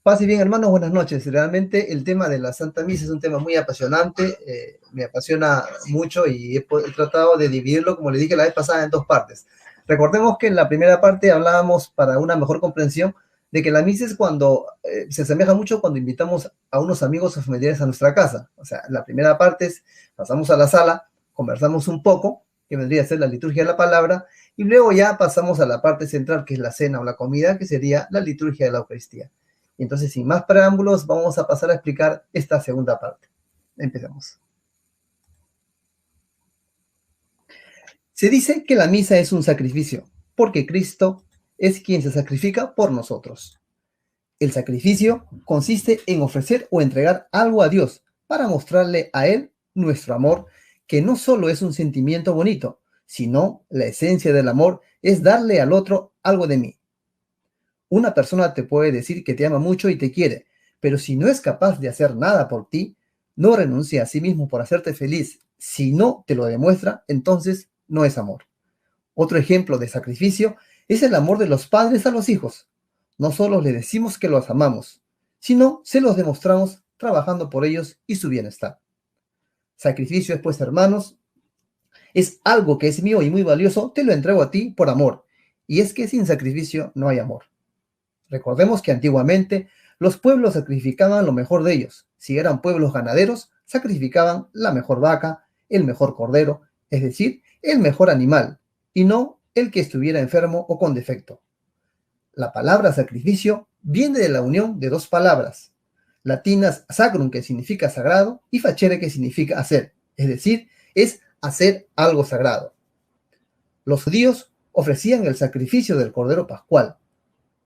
Paz y bien, hermanos, buenas noches. Realmente el tema de la Santa Misa es un tema muy apasionante, me apasiona mucho y he tratado de dividirlo, como le dije la vez pasada, en dos partes. Recordemos que en la primera parte hablábamos, para una mejor comprensión, de que la misa es cuando se asemeja mucho cuando invitamos a unos amigos o familiares a nuestra casa. O sea, la primera parte es, pasamos a la sala, conversamos un poco, que vendría a ser la liturgia de la palabra, y luego ya pasamos a la parte central, que es la cena o la comida, que sería la liturgia de la Eucaristía. Entonces, sin más preámbulos, vamos a pasar a explicar esta segunda parte. Empecemos. Se dice que la misa es un sacrificio, porque Cristo es quien se sacrifica por nosotros. El sacrificio consiste en ofrecer o entregar algo a Dios para mostrarle a Él nuestro amor, que no solo es un sentimiento bonito, sino la esencia del amor es darle al otro algo de mí. Una persona te puede decir que te ama mucho y te quiere, pero si no es capaz de hacer nada por ti, no renuncia a sí mismo por hacerte feliz. Si no te lo demuestra, entonces no es amor. Otro ejemplo de sacrificio es el amor de los padres a los hijos. No solo le decimos que los amamos, sino se los demostramos trabajando por ellos y su bienestar. Sacrificio es, pues, hermanos, es algo que es mío y muy valioso, te lo entrego a ti por amor. Y es que sin sacrificio no hay amor. Recordemos que antiguamente los pueblos sacrificaban lo mejor de ellos. Si eran pueblos ganaderos, sacrificaban la mejor vaca, el mejor cordero, es decir, el mejor animal, y no el que estuviera enfermo o con defecto. La palabra sacrificio viene de la unión de dos palabras latinas, sacrum, que significa sagrado, y facere, que significa hacer, es decir, es hacer algo sagrado. Los judíos ofrecían el sacrificio del cordero pascual.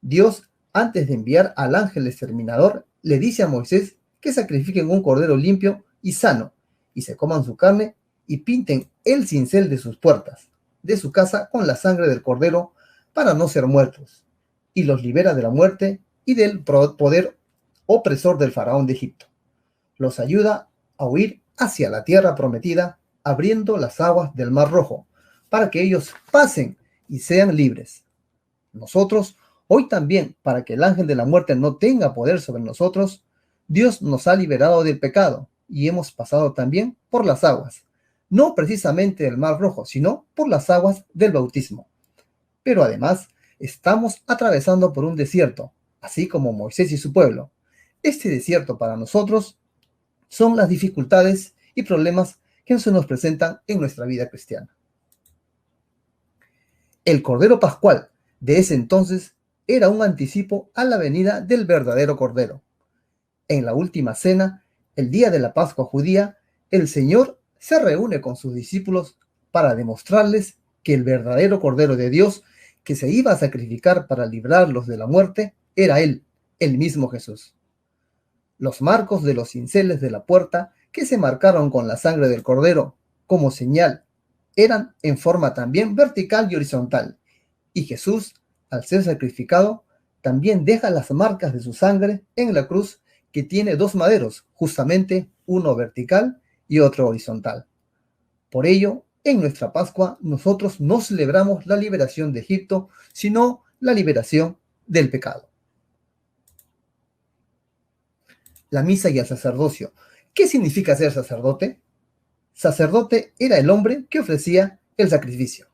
Dios, antes de enviar al ángel exterminador, le dice a Moisés que sacrifiquen un cordero limpio y sano, y se coman su carne y pinten el cincel de sus puertas, de su casa, con la sangre del cordero, para no ser muertos, y los libera de la muerte y del poder opresor del faraón de Egipto. Los ayuda a huir hacia la tierra prometida, abriendo las aguas del Mar Rojo, para que ellos pasen y sean libres. Nosotros, hoy también, para que el ángel de la muerte no tenga poder sobre nosotros, Dios nos ha liberado del pecado y hemos pasado también por las aguas, no precisamente del Mar Rojo, sino por las aguas del bautismo. Pero además, estamos atravesando por un desierto, así como Moisés y su pueblo. Este desierto para nosotros son las dificultades y problemas que se nos presentan en nuestra vida cristiana. El Cordero Pascual de ese entonces era un anticipo a la venida del verdadero Cordero. En la última cena, el día de la Pascua judía, el Señor se reúne con sus discípulos para demostrarles que el verdadero Cordero de Dios, que se iba a sacrificar para librarlos de la muerte, era Él, el mismo Jesús. Los marcos de los cinceles de la puerta, que se marcaron con la sangre del Cordero como señal, eran en forma también vertical y horizontal, y Jesús, al ser sacrificado, también deja las marcas de su sangre en la cruz, que tiene dos maderos, justamente uno vertical y otro horizontal. Por ello, en nuestra Pascua, nosotros no celebramos la liberación de Egipto, sino la liberación del pecado. La misa y el sacerdocio. ¿Qué significa ser sacerdote? Sacerdote era el hombre que ofrecía el sacrificio.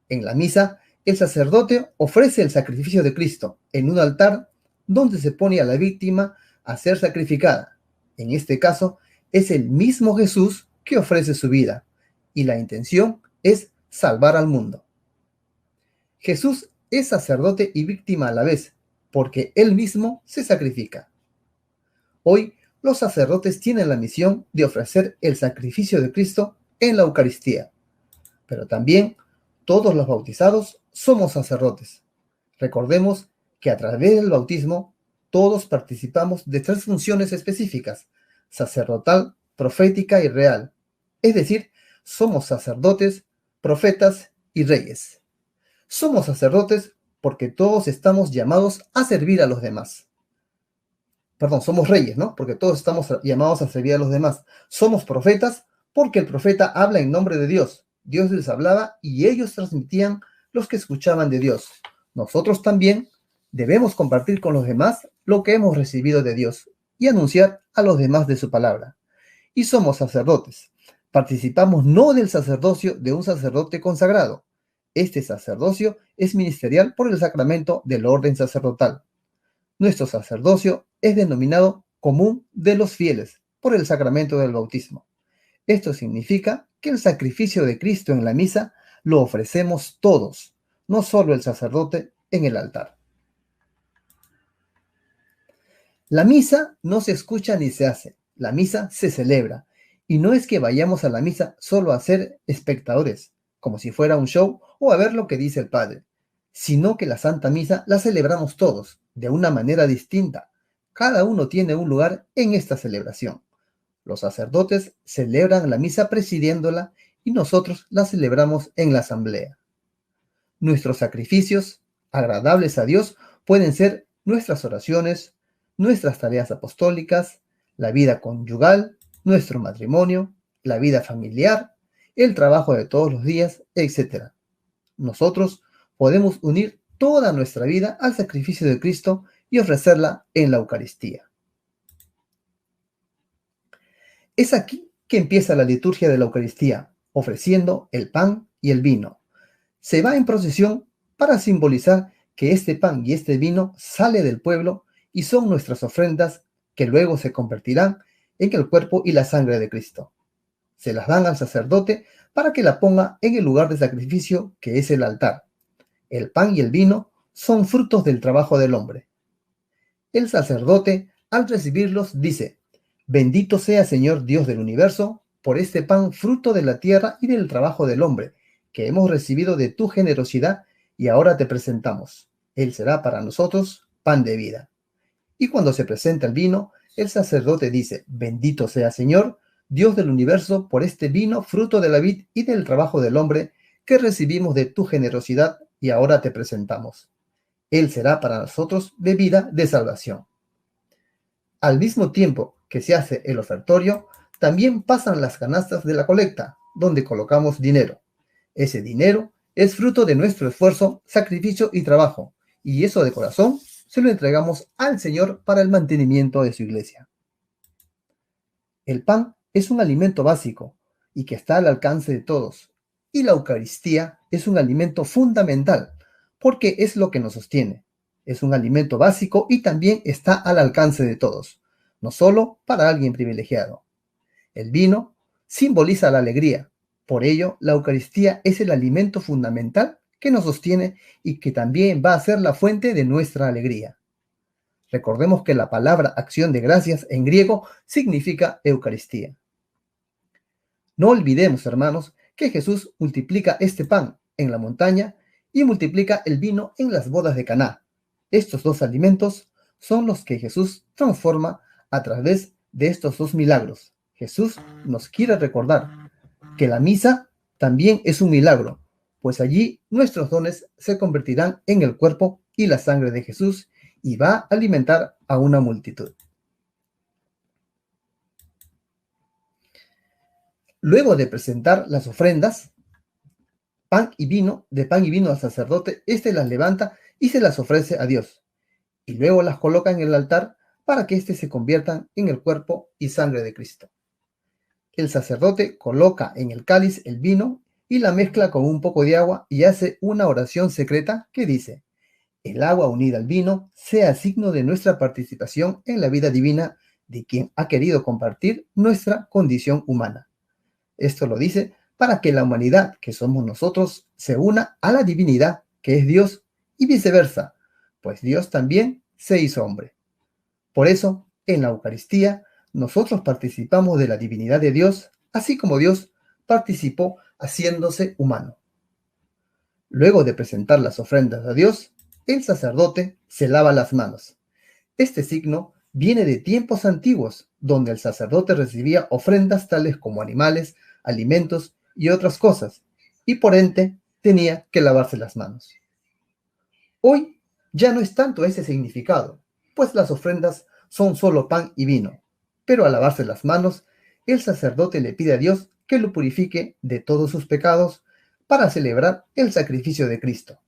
En la misa, el sacerdote ofrece el sacrificio de Cristo en un altar donde se pone a la víctima a ser sacrificada. En este caso, es el mismo Jesús que ofrece su vida, y la intención es salvar al mundo. Jesús es sacerdote y víctima a la vez, porque él mismo se sacrifica. Hoy, los sacerdotes tienen la misión de ofrecer el sacrificio de Cristo en la Eucaristía, pero también todos los bautizados somos sacerdotes. Recordemos que a través del bautismo todos participamos de tres funciones específicas: sacerdotal, profética y real. Es decir, somos sacerdotes, profetas y reyes. Somos sacerdotes porque todos estamos llamados a servir a los demás. Perdón, somos reyes, ¿no? Porque todos estamos llamados a servir a los demás. Somos profetas porque el profeta habla en nombre de Dios. Dios les hablaba y ellos transmitían los que escuchaban de Dios. Nosotros también Debemos compartir con los demás lo que hemos recibido de Dios y anunciar a los demás de su palabra. Y somos sacerdotes. Participamos no del sacerdocio de un sacerdote consagrado. Este sacerdocio es ministerial por el sacramento del orden sacerdotal. Nuestro sacerdocio es denominado común de los fieles por el sacramento del bautismo. Esto significa que el sacrificio de Cristo en la misa lo ofrecemos todos, no solo el sacerdote en el altar. La misa no se escucha ni se hace, la misa se celebra. Y no es que vayamos a la misa solo a ser espectadores, como si fuera un show o a ver lo que dice el Padre, sino que la Santa Misa la celebramos todos, de una manera distinta. Cada uno tiene un lugar en esta celebración. Los sacerdotes celebran la misa presidiéndola y nosotros la celebramos en la asamblea. Nuestros sacrificios, agradables a Dios, pueden ser nuestras oraciones, nuestras tareas apostólicas, la vida conyugal, nuestro matrimonio, la vida familiar, el trabajo de todos los días, etc. Nosotros podemos unir toda nuestra vida al sacrificio de Cristo y ofrecerla en la Eucaristía. Es aquí que empieza la liturgia de la Eucaristía, ofreciendo el pan y el vino. Se va en procesión para simbolizar que este pan y este vino sale del pueblo y son nuestras ofrendas que luego se convertirán en el cuerpo y la sangre de Cristo. Se las dan al sacerdote para que la ponga en el lugar de sacrificio que es el altar. El pan y el vino son frutos del trabajo del hombre. El sacerdote, al recibirlos, dice: Bendito sea, Señor Dios del universo, por este pan fruto de la tierra y del trabajo del hombre, que hemos recibido de tu generosidad y ahora te presentamos. Él será para nosotros pan de vida. Y cuando se presenta el vino, el sacerdote dice: Bendito sea, Señor, Dios del universo, por este vino, fruto de la vid y del trabajo del hombre, que recibimos de tu generosidad y ahora te presentamos. Él será para nosotros bebida de salvación. Al mismo tiempo que se hace el ofertorio, también pasan las canastas de la colecta, donde colocamos dinero. Ese dinero es fruto de nuestro esfuerzo, sacrificio y trabajo, y eso de corazón se lo entregamos al Señor para el mantenimiento de su iglesia. El pan es un alimento básico y que está al alcance de todos, y la Eucaristía es un alimento fundamental, porque es lo que nos sostiene. Es un alimento básico y también está al alcance de todos, no solo para alguien privilegiado. El vino simboliza la alegría, por ello la Eucaristía es el alimento fundamental que nos sostiene y que también va a ser la fuente de nuestra alegría. Recordemos que la palabra acción de gracias en griego significa Eucaristía. No olvidemos, hermanos, que Jesús multiplica este pan en la montaña y multiplica el vino en las bodas de Caná. Estos dos alimentos son los que Jesús transforma a través de estos dos milagros. Jesús nos quiere recordar que la misa también es un milagro, pues allí nuestros dones se convertirán en el cuerpo y la sangre de Jesús y va a alimentar a una multitud. Luego de presentar las ofrendas, de pan y vino al sacerdote, éste las levanta y se las ofrece a Dios, y luego las coloca en el altar para que éste se conviertan en el cuerpo y sangre de Cristo. El sacerdote coloca en el cáliz el vino y la mezcla con un poco de agua y hace una oración secreta que dice: el agua unida al vino sea signo de nuestra participación en la vida divina de quien ha querido compartir nuestra condición humana. Esto lo dice para que la humanidad, que somos nosotros, se una a la divinidad, que es Dios, y viceversa, pues Dios también se hizo hombre. Por eso, en la Eucaristía, nosotros participamos de la divinidad de Dios, así como Dios participó haciéndose humano. Luego de presentar las ofrendas a Dios, el sacerdote se lava las manos. Este signo viene de tiempos antiguos, donde el sacerdote recibía ofrendas tales como animales, alimentos y otras cosas, y por ende tenía que lavarse las manos. Hoy ya no es tanto ese significado, pues las ofrendas son solo pan y vino, pero al lavarse las manos, el sacerdote le pide a Dios que lo purifique de todos sus pecados para celebrar el sacrificio de Cristo.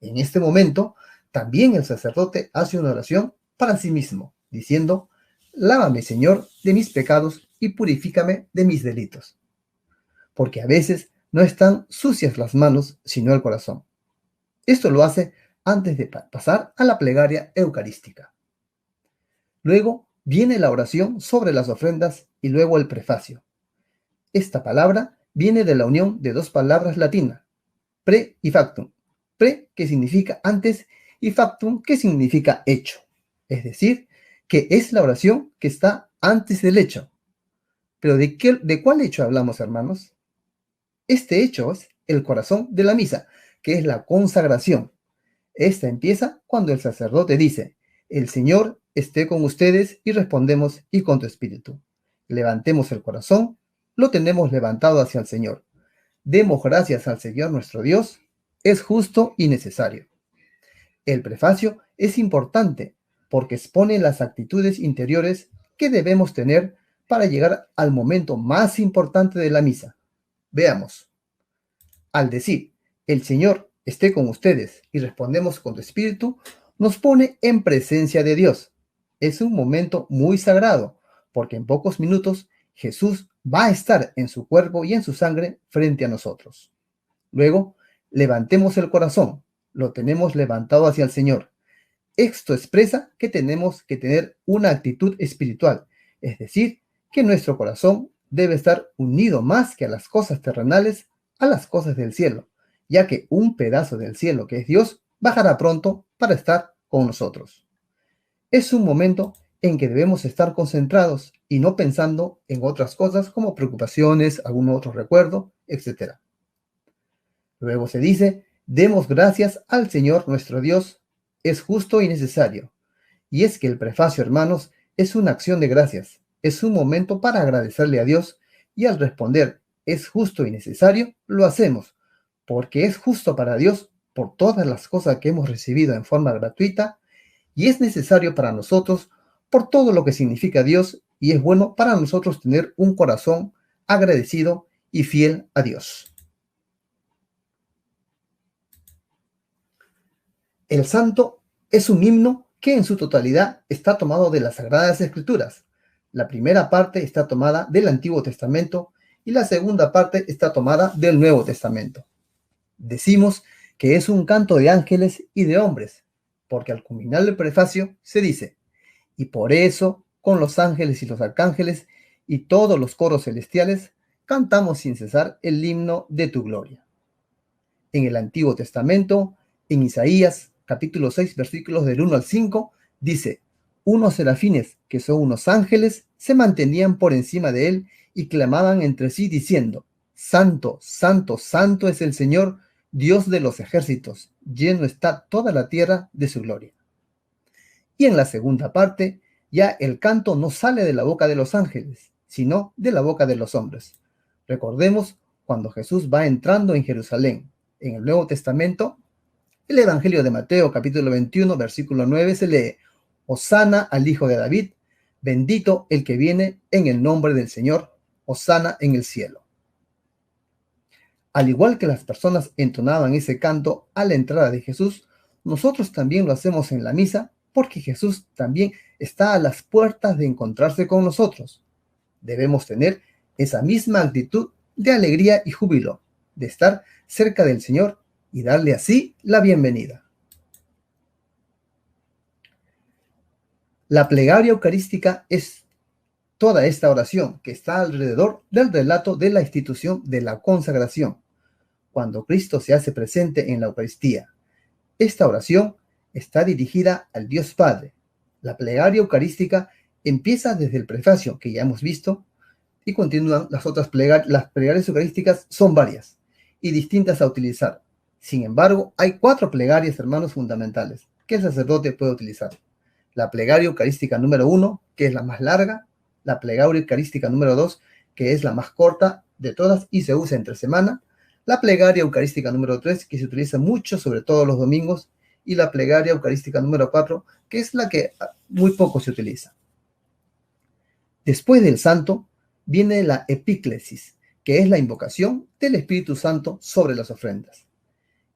En este momento, También el sacerdote hace una oración para sí mismo, diciendo: lávame, Señor, de mis pecados y purifícame de mis delitos. Porque a veces no están sucias las manos, sino el corazón. Esto lo hace antes de pasar a la plegaria eucarística. Luego viene la oración sobre las ofrendas y luego el prefacio. Esta palabra viene de la unión de dos palabras latinas, pre y factum. Pre, que significa antes, y factum, que significa hecho. Es decir, que es la oración que está antes del hecho. Pero ¿de cuál hecho hablamos, hermanos? Este hecho es el corazón de la misa, que es la consagración. Esta empieza cuando el sacerdote dice: el Señor esté con ustedes, y respondemos: y con tu espíritu. Levantemos el corazón, lo tenemos levantado hacia el Señor. Demos gracias al Señor nuestro Dios, es justo y necesario. El prefacio es importante porque expone las actitudes interiores que debemos tener para llegar al momento más importante de la misa. Veamos. Al decir: el Señor esté con ustedes, y respondemos: con tu espíritu, nos pone en presencia de Dios. Es un momento muy sagrado, porque en pocos minutos Jesús va a estar en su cuerpo y en su sangre frente a nosotros. Luego, levantemos el corazón, lo tenemos levantado hacia el Señor. Esto expresa que tenemos que tener una actitud espiritual, es decir, que nuestro corazón debe estar unido más que a las cosas terrenales, a las cosas del cielo, ya que un pedazo del cielo, que es Dios, bajará pronto para estar con nosotros. Es un momento en que debemos estar concentrados y no pensando en otras cosas como preocupaciones, algún otro recuerdo, etc. Luego se dice: demos gracias al Señor nuestro Dios, es justo y necesario. Y es que el prefacio, hermanos, es una acción de gracias, es un momento para agradecerle a Dios, y al responder es justo y necesario, lo hacemos, porque es justo para Dios por todas las cosas que hemos recibido en forma gratuita, y es necesario para nosotros por todo lo que significa Dios, y es bueno para nosotros tener un corazón agradecido y fiel a Dios. El santo es un himno que en su totalidad está tomado de las Sagradas Escrituras. La primera parte está tomada del Antiguo Testamento y la segunda parte está tomada del Nuevo Testamento. Decimos que es un canto de ángeles y de hombres, porque al culminar el prefacio se dice: y por eso, con los ángeles y los arcángeles y todos los coros celestiales, cantamos sin cesar el himno de tu gloria. En el Antiguo Testamento, en Isaías, capítulo 6, versículos del 1 al 5, dice: unos serafines, que son unos ángeles, se mantenían por encima de él y clamaban entre sí diciendo: Santo, santo, santo es el Señor, Dios de los ejércitos, lleno está toda la tierra de su gloria. Y en la segunda parte, ya el canto no sale de la boca de los ángeles, sino de la boca de los hombres. Recordemos cuando Jesús va entrando en Jerusalén. En el Nuevo Testamento, el Evangelio de Mateo, capítulo 21, versículo 9, se lee: Hosana al Hijo de David, bendito el que viene en el nombre del Señor, Hosana en el cielo. Al igual que las personas entonaban ese canto a la entrada de Jesús, nosotros también lo hacemos en la misa, porque Jesús también está a las puertas de encontrarse con nosotros. Debemos tener esa misma actitud de alegría y júbilo, de estar cerca del Señor y darle así la bienvenida. La plegaria eucarística es toda esta oración que está alrededor del relato de la institución de la consagración, cuando Cristo se hace presente en la Eucaristía. Esta oración está dirigida al Dios Padre. La plegaria eucarística empieza desde el prefacio que ya hemos visto y continúan las otras plegarias. Las plegarias eucarísticas son varias y distintas a utilizar. Sin embargo, hay 4 plegarias, hermanos, fundamentales que el sacerdote puede utilizar. La plegaria eucarística número 1, que es la más larga; la plegaria eucarística número 2, que es la más corta de todas y se usa entre semana; la plegaria eucarística número 3, que se utiliza mucho, sobre todo los domingos; y la plegaria eucarística número 4, que es la que muy poco se utiliza. Después del santo viene la epíclesis, que es la invocación del Espíritu Santo sobre las ofrendas.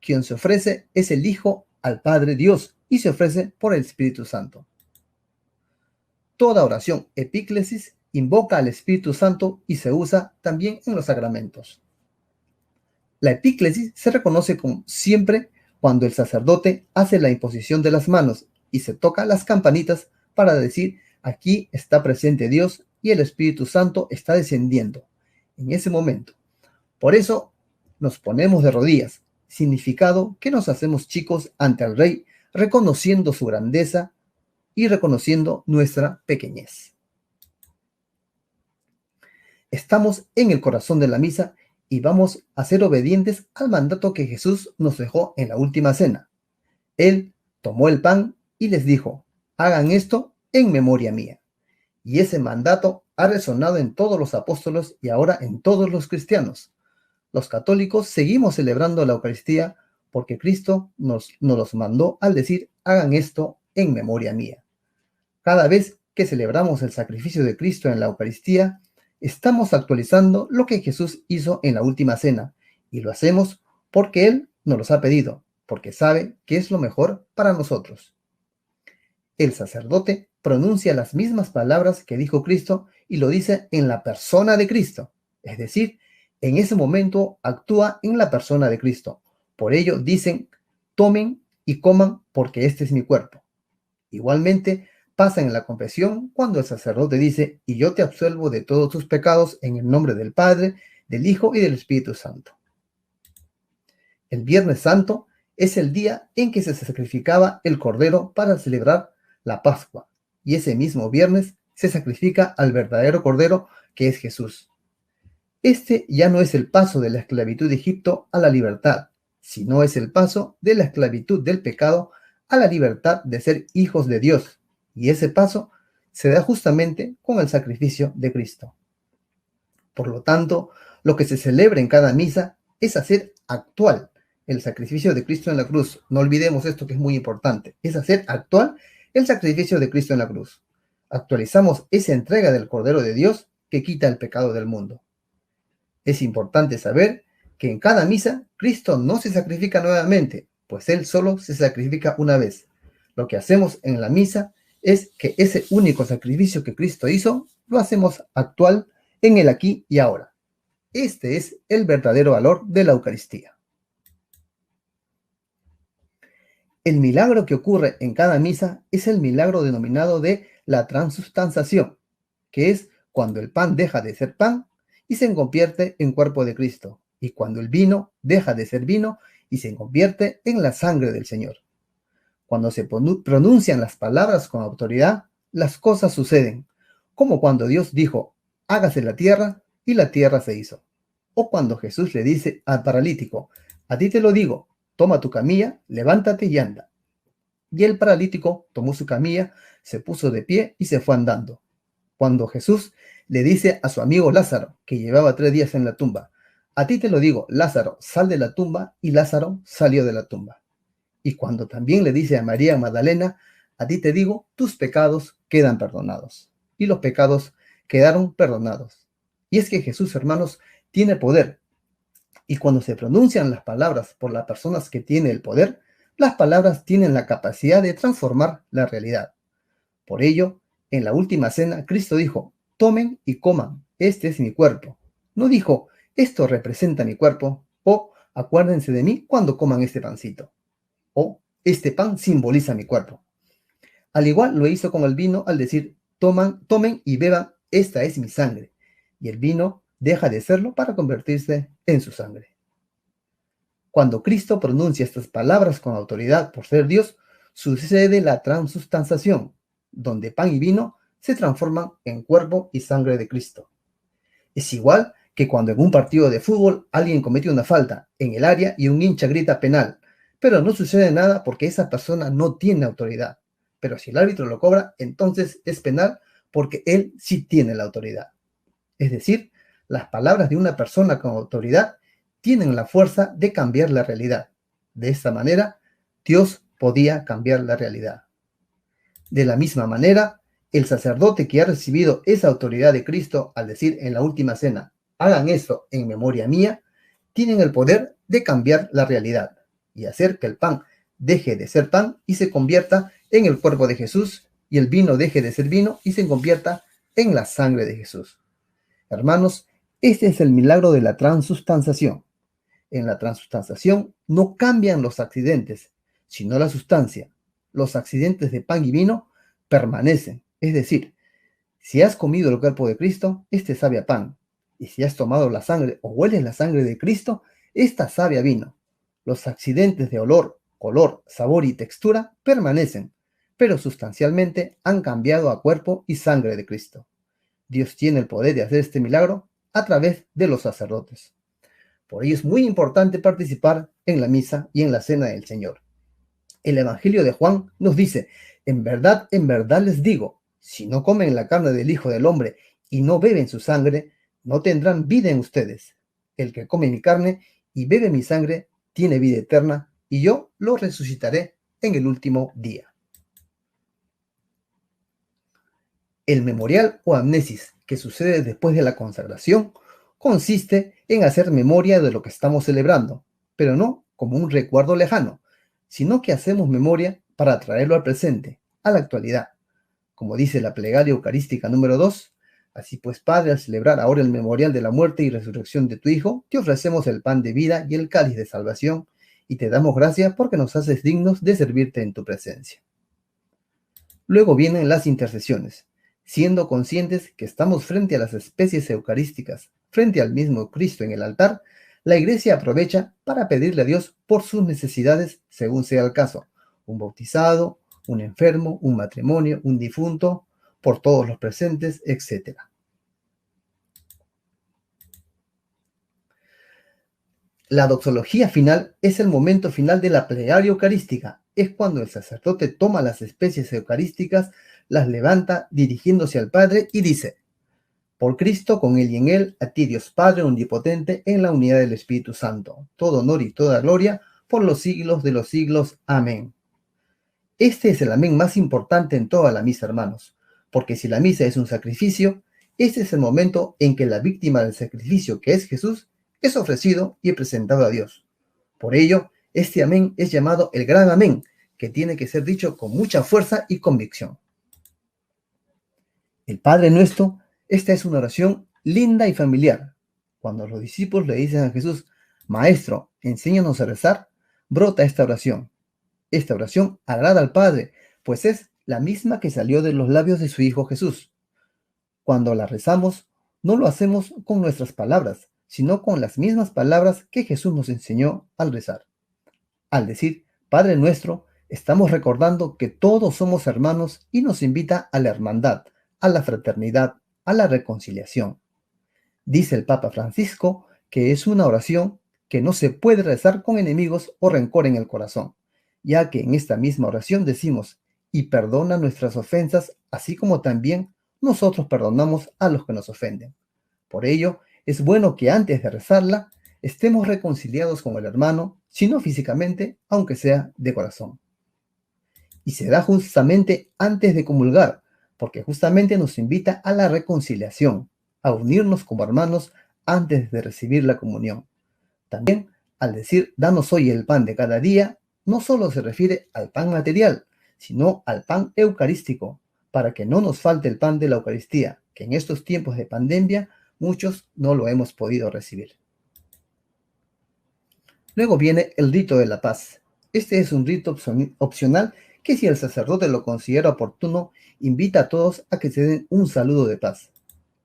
Quien se ofrece es el Hijo al Padre Dios, y se ofrece por el Espíritu Santo. Toda oración epíclesis invoca al Espíritu Santo y se usa también en los sacramentos. La epíclesis se reconoce como siempre cuando el sacerdote hace la imposición de las manos y se toca las campanitas para decir: aquí está presente Dios y el Espíritu Santo está descendiendo en ese momento. Por eso nos ponemos de rodillas, significado que nos hacemos chicos ante el Rey, reconociendo su grandeza y reconociendo nuestra pequeñez. Estamos en el corazón de la misa y vamos a ser obedientes al mandato que Jesús nos dejó en la última cena. Él tomó el pan y les dijo: hagan esto en memoria mía. Y ese mandato ha resonado en todos los apóstoles y ahora en todos los cristianos. Los católicos seguimos celebrando la Eucaristía porque Cristo nos los mandó al decir: hagan esto en memoria mía. Cada vez que celebramos el sacrificio de Cristo en la Eucaristía, estamos actualizando lo que Jesús hizo en la última cena, y lo hacemos porque Él nos los ha pedido, porque sabe que es lo mejor para nosotros. El sacerdote pronuncia las mismas palabras que dijo Cristo y lo dice en la persona de Cristo, es decir, en ese momento actúa en la persona de Cristo. Por ello dicen: tomen y coman porque este es mi cuerpo. Igualmente pasa en la confesión cuando el sacerdote dice: y yo te absuelvo de todos tus pecados en el nombre del Padre, del Hijo y del Espíritu Santo. El Viernes Santo es el día en que se sacrificaba el cordero para celebrar la Pascua, y ese mismo viernes se sacrifica al verdadero cordero, que es Jesús. Este ya no es el paso de la esclavitud de Egipto a la libertad, sino es el paso de la esclavitud del pecado a la libertad de ser hijos de Dios, y ese paso se da justamente con el sacrificio de Cristo. Por lo tanto, lo que se celebra en cada misa es hacer actual el sacrificio de Cristo en la cruz. No olvidemos esto, que es muy importante: es hacer actual el sacrificio de Cristo en la cruz. Actualizamos esa entrega del Cordero de Dios que quita el pecado del mundo. Es importante saber que en cada misa Cristo no se sacrifica nuevamente, pues Él solo se sacrifica una vez. Lo que hacemos en la misa es que ese único sacrificio que Cristo hizo, lo hacemos actual en el aquí y ahora. Este es el verdadero valor de la Eucaristía. El milagro que ocurre en cada misa es el milagro denominado de la transubstanciación, que es cuando el pan deja de ser pan y se convierte en cuerpo de Cristo, y cuando el vino deja de ser vino y se convierte en la sangre del Señor. Cuando se pronuncian las palabras con autoridad, las cosas suceden, como cuando Dios dijo: hágase la tierra, y la tierra se hizo. O cuando Jesús le dice al paralítico: a ti te lo digo, toma tu camilla, levántate y anda. Y el paralítico tomó su camilla, se puso de pie y se fue andando. Cuando Jesús le dice a su amigo Lázaro, que llevaba 3 días en la tumba: a ti te lo digo, Lázaro, sal de la tumba, y Lázaro salió de la tumba. Y cuando también le dice a María Magdalena: a ti te digo, tus pecados quedan perdonados. Y los pecados quedaron perdonados. Y es que Jesús, hermanos, tiene poder. Y cuando se pronuncian las palabras por las personas que tienen el poder, las palabras tienen la capacidad de transformar la realidad. Por ello, en la última cena, Cristo dijo: tomen y coman, este es mi cuerpo. No dijo: esto representa mi cuerpo, o acuérdense de mí cuando coman este pancito, o este pan simboliza mi cuerpo. Al igual lo hizo con el vino al decir: tomen y beban, esta es mi sangre. Y el vino deja de serlo para convertirse en su sangre. Cuando Cristo pronuncia estas palabras con autoridad por ser Dios, sucede la transubstanciación, donde pan y vino se transforman en cuerpo y sangre de Cristo. Es igual que cuando en un partido de fútbol alguien comete una falta en el área y un hincha grita penal, pero no sucede nada porque esa persona no tiene autoridad. Pero si el árbitro lo cobra, entonces es penal porque él sí tiene la autoridad. Es decir, las palabras de una persona con autoridad tienen la fuerza de cambiar la realidad. De esta manera, Dios podía cambiar la realidad. De la misma manera, el sacerdote que ha recibido esa autoridad de Cristo al decir en la última cena: hagan esto en memoria mía, tienen el poder de cambiar la realidad y hacer que el pan deje de ser pan y se convierta en el cuerpo de Jesús, y el vino deje de ser vino y se convierta en la sangre de Jesús. Hermanos, este es el milagro de la transustanciación. En la transustanciación no cambian los accidentes, sino la sustancia. Los accidentes de pan y vino permanecen. Es decir, si has comido el cuerpo de Cristo, este sabe a pan. Y si has tomado la sangre o hueles la sangre de Cristo, esta sabe a vino. Los accidentes de olor, color, sabor y textura permanecen, pero sustancialmente han cambiado a cuerpo y sangre de Cristo. Dios tiene el poder de hacer este milagro a través de los sacerdotes. Por ello es muy importante participar en la misa y en la cena del Señor. El Evangelio de Juan nos dice, en verdad les digo, si no comen la carne del Hijo del Hombre y no beben su sangre, no tendrán vida en ustedes. El que come mi carne y bebe mi sangre tiene vida eterna, y yo lo resucitaré en el último día. El memorial o amnesis que sucede después de la consagración consiste en hacer memoria de lo que estamos celebrando, pero no como un recuerdo lejano, sino que hacemos memoria para traerlo al presente, a la actualidad. Como dice la plegaria eucarística número 2, así pues, Padre, al celebrar ahora el memorial de la muerte y resurrección de tu Hijo, te ofrecemos el pan de vida y el cáliz de salvación, y te damos gracias porque nos haces dignos de servirte en tu presencia. Luego vienen las intercesiones, siendo conscientes que estamos frente a las especies eucarísticas, frente al mismo Cristo en el altar. La Iglesia aprovecha para pedirle a Dios por sus necesidades según sea el caso, un bautizado, un enfermo, un matrimonio, un difunto, por todos los presentes, etc. La doxología final es el momento final de la plegaria eucarística. Es cuando el sacerdote toma las especies eucarísticas, las levanta dirigiéndose al Padre y dice: por Cristo, con Él y en Él, a ti Dios Padre omnipotente, en la unidad del Espíritu Santo, todo honor y toda gloria, por los siglos de los siglos. Amén. Este es el amén más importante en toda la misa, hermanos, porque si la misa es un sacrificio, este es el momento en que la víctima del sacrificio, que es Jesús, es ofrecido y presentado a Dios. Por ello, este amén es llamado el gran amén, que tiene que ser dicho con mucha fuerza y convicción. El Padre Nuestro, esta es una oración linda y familiar. Cuando los discípulos le dicen a Jesús: Maestro, enséñanos a rezar, brota esta oración. Esta oración agrada al Padre, pues es la misma que salió de los labios de su Hijo Jesús. Cuando la rezamos, no lo hacemos con nuestras palabras, sino con las mismas palabras que Jesús nos enseñó al rezar. Al decir Padre Nuestro, estamos recordando que todos somos hermanos y nos invita a la hermandad, a la fraternidad, a la reconciliación. Dice el Papa Francisco que es una oración que no se puede rezar con enemigos o rencor en el corazón, ya que en esta misma oración decimos: y perdona nuestras ofensas, así como también nosotros perdonamos a los que nos ofenden. Por ello, es bueno que antes de rezarla estemos reconciliados con el hermano, si no físicamente, aunque sea de corazón. Y se da justamente antes de comulgar, porque justamente nos invita a la reconciliación, a unirnos como hermanos antes de recibir la comunión. También, al decir danos hoy el pan de cada día, no solo se refiere al pan material, sino al pan eucarístico, para que no nos falte el pan de la Eucaristía, que en estos tiempos de pandemia muchos no lo hemos podido recibir. Luego viene el rito de la paz. Este es un rito opcional que, si el sacerdote lo considera oportuno, invita a todos a que se den un saludo de paz.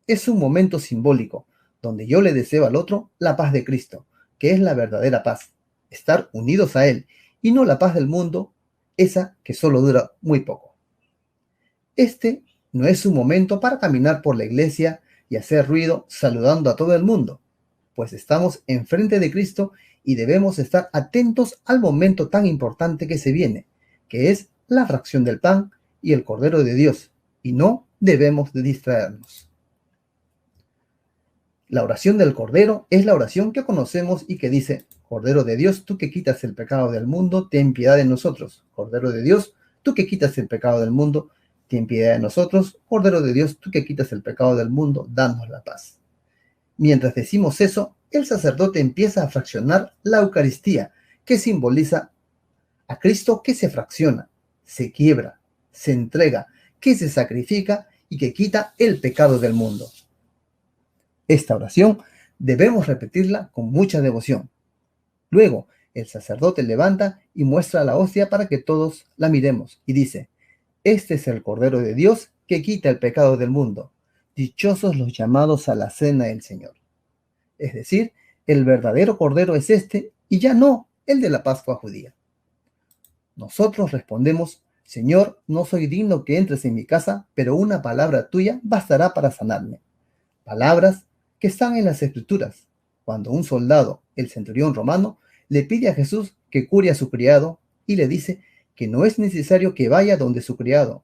Es un momento simbólico, donde yo le deseo al otro la paz de Cristo, que es la verdadera paz, estar unidos a Él, y no la paz del mundo, esa que solo dura muy poco. Este no es un momento para caminar por la iglesia y hacer ruido saludando a todo el mundo, pues estamos enfrente de Cristo y debemos estar atentos al momento tan importante que se viene, que es la fracción del pan y el Cordero de Dios, y no debemos de distraernos. La oración del Cordero es la oración que conocemos y que dice: Cordero de Dios, tú que quitas el pecado del mundo, ten piedad de nosotros. Cordero de Dios, tú que quitas el pecado del mundo, ten piedad de nosotros. Cordero de Dios, tú que quitas el pecado del mundo, danos la paz. Mientras decimos eso, el sacerdote empieza a fraccionar la Eucaristía, que simboliza a Cristo que se fracciona, se quiebra, se entrega, que se sacrifica y que quita el pecado del mundo. Esta oración debemos repetirla con mucha devoción. Luego, el sacerdote levanta y muestra la hostia para que todos la miremos y dice: este es el Cordero de Dios que quita el pecado del mundo. Dichosos los llamados a la cena del Señor. Es decir, el verdadero Cordero es este y ya no el de la Pascua judía. Nosotros respondemos: Señor, no soy digno que entres en mi casa, pero una palabra tuya bastará para sanarme. Palabras que están en las Escrituras, cuando un soldado, el centurión romano, le pide a Jesús que cure a su criado y le dice que no es necesario que vaya donde su criado,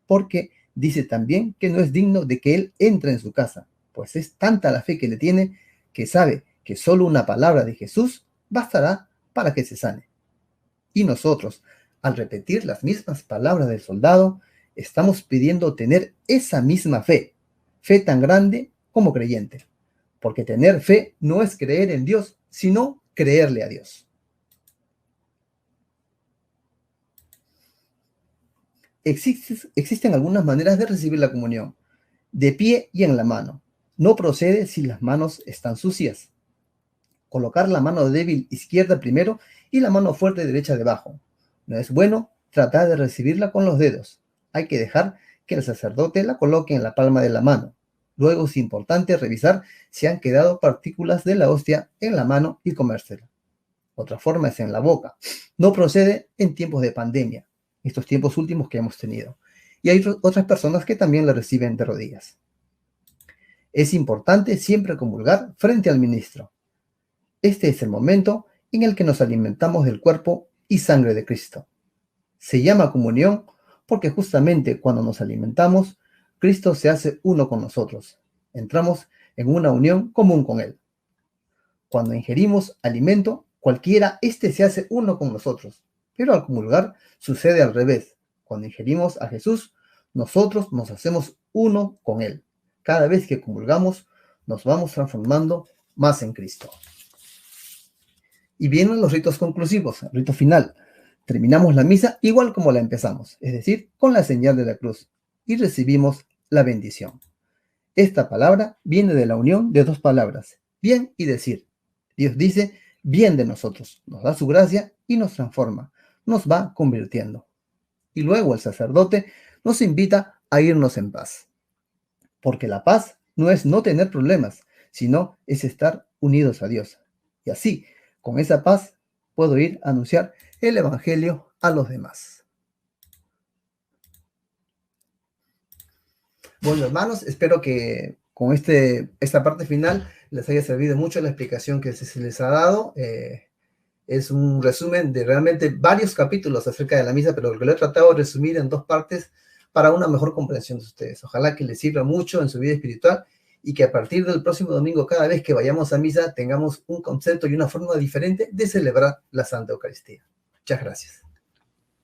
porque dice también que no es digno de que él entre en su casa, pues es tanta la fe que le tiene que sabe que solo una palabra de Jesús bastará para que se sane. Y nosotros, al repetir las mismas palabras del soldado, estamos pidiendo tener esa misma fe, fe tan grande como creyente, porque tener fe no es creer en Dios, sino creerle a Dios. Existen algunas maneras de recibir la comunión, de pie y en la mano. No procede si las manos están sucias. Colocar la mano débil izquierda primero y la mano fuerte derecha debajo. No es bueno tratar de recibirla con los dedos. Hay que dejar que el sacerdote la coloque en la palma de la mano. Luego es importante revisar si han quedado partículas de la hostia en la mano y comérsela. Otra forma es en la boca. No procede en tiempos de pandemia, estos tiempos últimos que hemos tenido. Y hay otras personas que también la reciben de rodillas. Es importante siempre comulgar frente al ministro. Este es el momento en el que nos alimentamos del cuerpo y sangre de Cristo. Se llama comunión porque justamente cuando nos alimentamos, Cristo se hace uno con nosotros. Entramos en una unión común con Él. Cuando ingerimos alimento, cualquiera, este se hace uno con nosotros. Pero al comulgar sucede al revés. Cuando ingerimos a Jesús, nosotros nos hacemos uno con Él. Cada vez que comulgamos, nos vamos transformando más en Cristo. Y vienen los ritos conclusivos, el rito final. Terminamos la misa igual como la empezamos, es decir, con la señal de la cruz, y recibimos la bendición. Esta palabra viene de la unión de dos palabras, bien y decir. Dios dice bien de nosotros, nos da su gracia y nos transforma, nos va convirtiendo. Y luego el sacerdote nos invita a irnos en paz. Porque la paz no es no tener problemas, sino es estar unidos a Dios. Y así, con esa paz, puedo ir a anunciar el Evangelio a los demás. Bueno, hermanos, espero que con esta parte final les haya servido mucho la explicación que se les ha dado. Es un resumen de realmente varios capítulos acerca de la misa, pero lo que lo he tratado de resumir en dos partes para una mejor comprensión de ustedes. Ojalá que les sirva mucho en su vida espiritual y que a partir del próximo domingo, cada vez que vayamos a misa, tengamos un concepto y una forma diferente de celebrar la Santa Eucaristía. Muchas gracias.